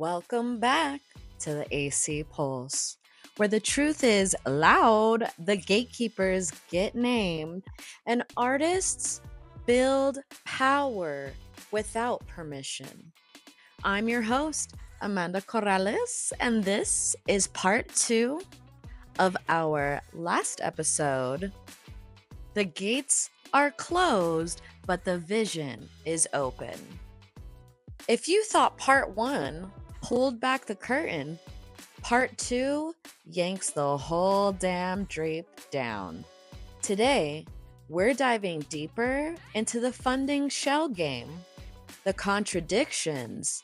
Welcome back to the AC Pulse, where the truth is loud, the gatekeepers get named, and artists build power without permission. I'm your host, Amanda Corrales, and this is part 2 of our last episode. The gates are closed, but the vision is open. If you thought part 1 pulled back the curtain, part 2 yanks the whole damn drape down. Today, we're diving deeper into the funding shell game, the contradictions,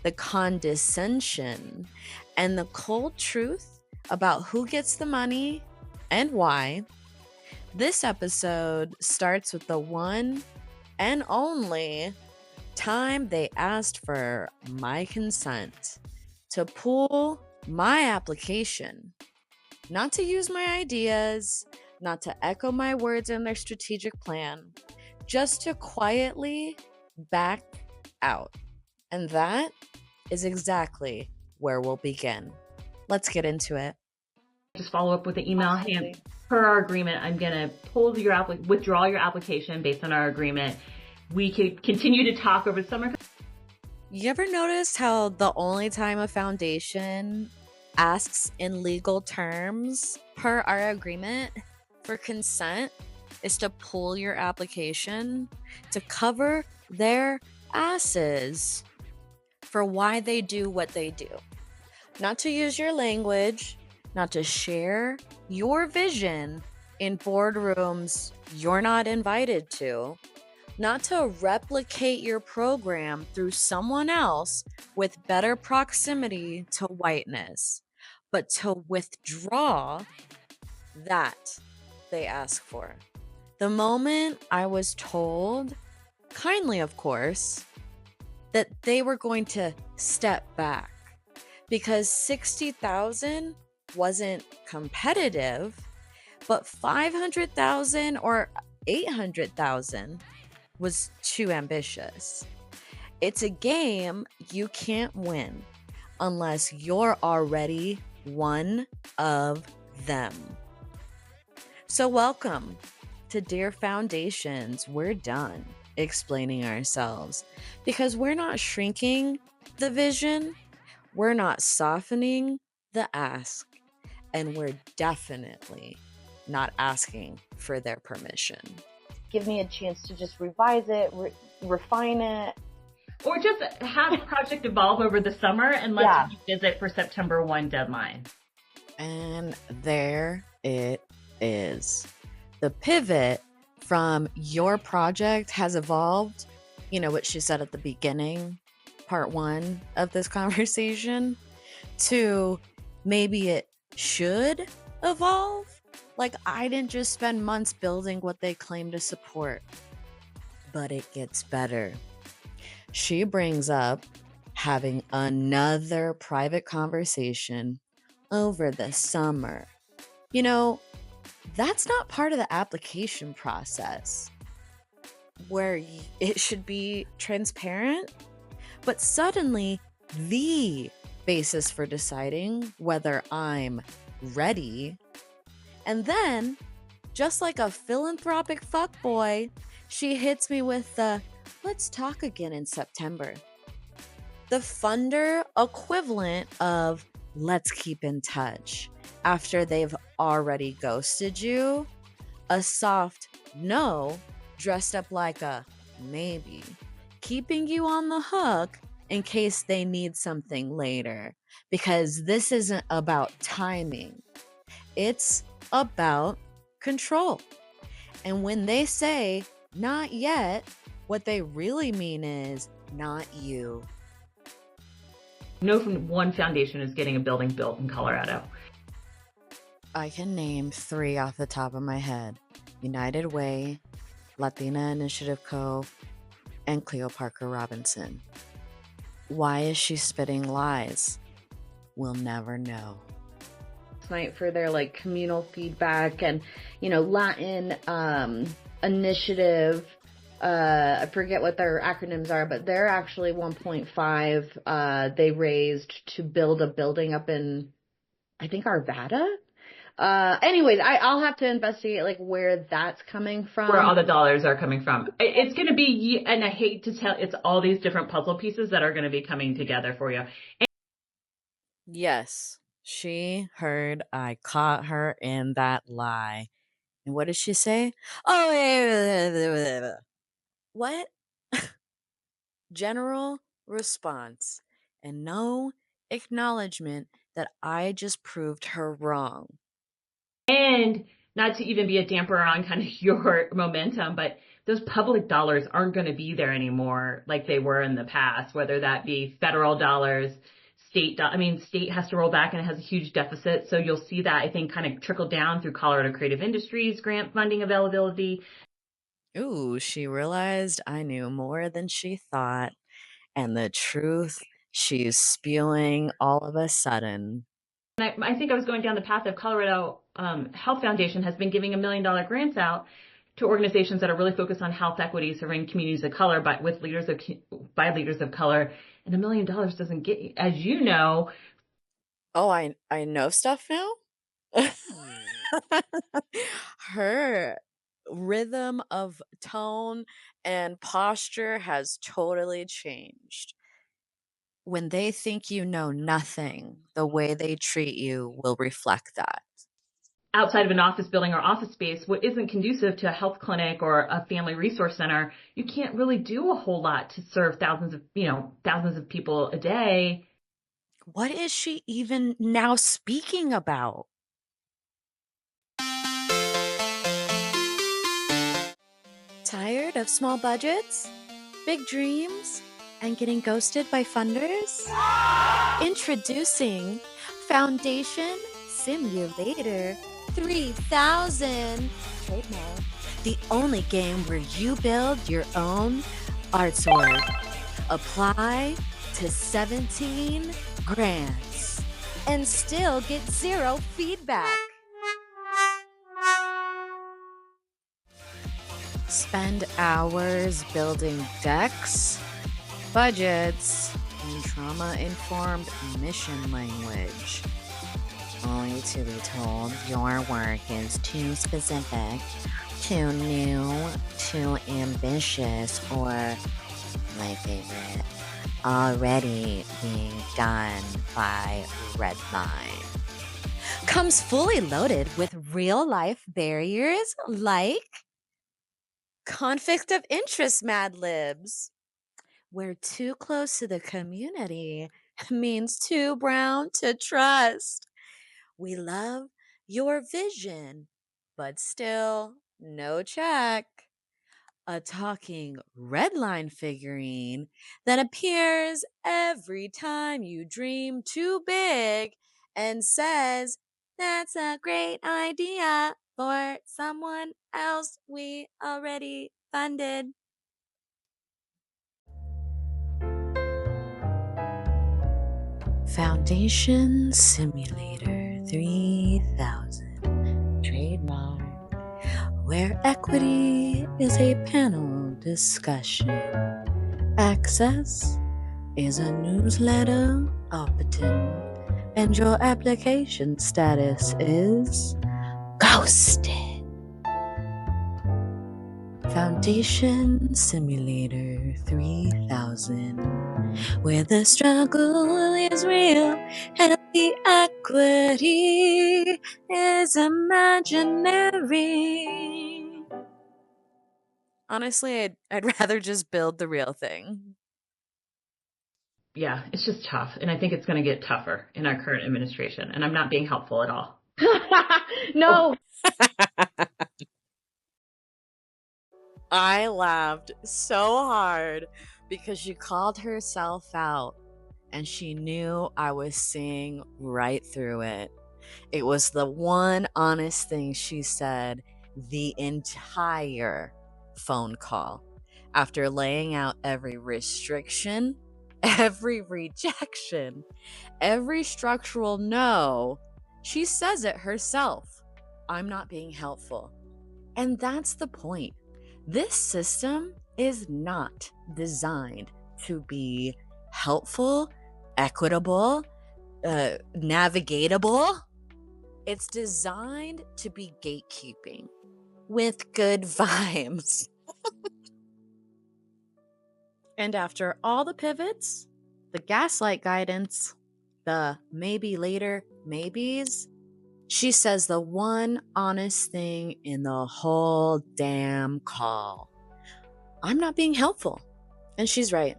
the condescension, and the cold truth about who gets the money and why. This episode starts with the one and only time they asked for my consent to pull my application, not to use my ideas, not to echo my words in their strategic plan, just to quietly back out. And that is exactly where we'll begin. Let's get into it. Just follow up with the email. Hey, per our agreement, I'm going to withdraw your application based on our agreement. We could continue to talk over the summer. You ever noticed how the only time a foundation asks in legal terms per our agreement for consent is to pull your application, to cover their asses for why they do what they do? Not to use your language, not to share your vision in boardrooms you're not invited to, not to replicate your program through someone else with better proximity to whiteness, but to withdraw that they ask for. The moment I was told, kindly of course, that they were going to step back because 60,000 wasn't competitive, but 500,000 or 800,000 was too ambitious. It's a game you can't win unless you're already one of them. So welcome to Dear Foundations. We're done explaining ourselves because we're not shrinking the vision, we're not softening the ask, and we're definitely not asking for their permission. Give me a chance to just revise it, refine it. Or just have the project evolve over the summer and let's revisit for September 1 deadline. And there it is. The pivot from your project has evolved, you know what she said at the beginning, part 1 of this conversation, to maybe it should evolve. Like, I didn't just spend months building what they claim to support, but it gets better. She brings up having another private conversation over the summer. You know, that's not part of the application process where it should be transparent, but suddenly the basis for deciding whether I'm ready. And then, just like a philanthropic fuckboi, she hits me with the, let's talk again in September. The funder equivalent of, let's keep in touch. After they've already ghosted you, a soft no dressed up like a maybe, keeping you on the hook in case they need something later. Because this isn't about timing. It's about control. And when they say not yet, what they really mean is not you. No one foundation is getting a building built in Colorado. I can name 3 off the top of my head. United Way, Latina Initiative Co., and Cleo Parker Robinson. Why is she spitting lies? We'll never know. Night for their like communal feedback and, you know, Latin initiative I forget what their acronyms are, but they're actually 1.5 they raised to build a building up in, I think, Arvada. Anyways, I'll have to investigate like where that's coming from. Where all the dollars are coming from. It's going to be, and I hate to tell, it's all these different puzzle pieces that are going to be coming together for you. Yes, she heard I caught her in that lie. And what did she say? Oh, what? General response and no acknowledgement that I just proved her wrong. And not to even be a damper on kind of your momentum, but those public dollars aren't going to be there anymore like they were in the past, whether that be federal dollars, state has to roll back and it has a huge deficit. So you'll see that, I think, kind of trickle down through Colorado Creative Industries grant funding availability. Ooh, she realized I knew more than she thought, and the truth she's spewing all of a sudden. I think I was going down the path of Colorado Health Foundation has been giving $1 million grants out to organizations that are really focused on health equity, serving communities of color, but by leaders of color. And $1 million doesn't get, as you know. Oh, I know stuff now. Her rhythm of tone and posture has totally changed. When they think you know nothing, the way they treat you will reflect that. Outside of an office building or office space, what isn't conducive to a health clinic or a family resource center, you can't really do a whole lot to serve thousands of people a day. What is she even now speaking about? Tired of small budgets, big dreams, and getting ghosted by funders? Introducing Foundation Simulator 3000 trademark, the only game where you build your own artwork. Apply to 17 grants and still get 0 feedback. Spend hours building decks, budgets, and trauma-informed mission language, only to be told your work is too specific, too new, too ambitious, or, my favorite, already being done by Redline. Comes fully loaded with real-life barriers like conflict of interest Mad Libs, where too close to the community means too brown to trust. We love your vision, but still no check. A talking Redline figurine that appears every time you dream too big and says, "That's a great idea for someone else we already funded." Foundation Simulator 3000 trademark, where equity is a panel discussion. Access is a newsletter opt-in, and your application status is ghosted. Foundation Simulator 3000, where the struggle is real and the equity is imaginary. Honestly, I'd rather just build the real thing. Yeah, it's just tough. And I think it's going to get tougher in our current administration. And I'm not being helpful at all. No. I laughed so hard because she called herself out and she knew I was seeing right through it. It was the one honest thing she said the entire phone call. After laying out every restriction, every rejection, every structural no, she says it herself. I'm not being helpful. And that's the point. This system is not designed to be helpful, equitable, navigatable. It's designed to be gatekeeping with good vibes. And after all the pivots, the gaslight guidance, the maybe later maybes, she says the one honest thing in the whole damn call. I'm not being helpful. And she's right.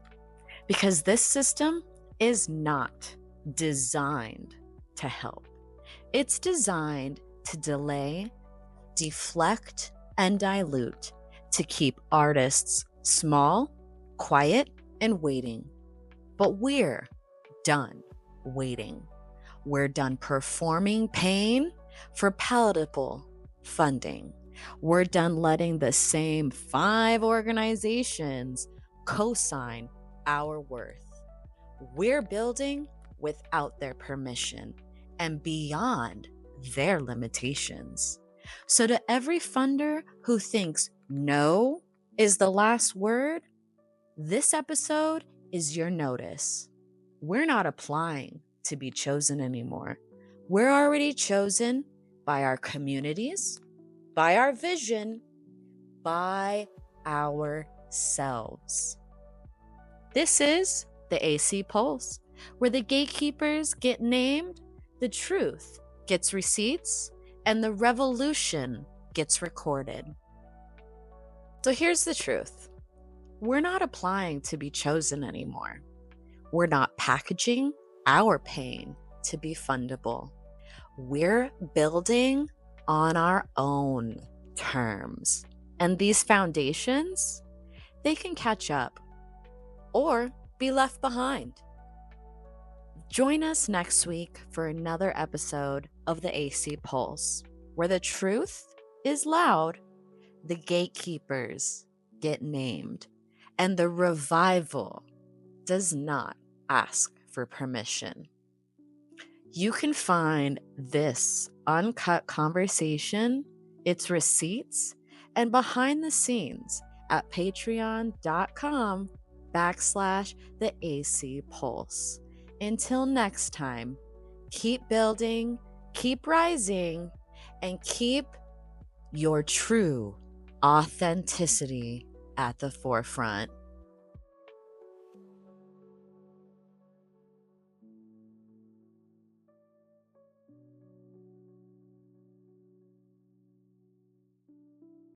Because this system is not designed to help. It's designed to delay, deflect, and dilute to keep artists small, quiet, and waiting. But we're done waiting. We're done performing pain for palatable funding. We're done letting the same 5 organizations co-sign our worth. We're building without their permission and beyond their limitations. So to every funder who thinks no is the last word, this episode is your notice. We're not applying to be chosen anymore. We're already chosen by our communities, by our vision, by ourselves. This is the AC Pulse, where the gatekeepers get named, the truth gets receipts, and the revolution gets recorded. So here's the truth. We're not applying to be chosen anymore. We're not packaging our pain to be fundable. We're building on our own terms. And these foundations, they can catch up or be left behind. Join us next week for another episode of the AC Pulse, where the truth is loud, the gatekeepers get named, and the revival does not ask for permission. You can find this uncut conversation, its receipts, and behind the scenes at patreon.com/the AC Pulse. Until next time, keep building, keep rising, and keep your true authenticity at the forefront.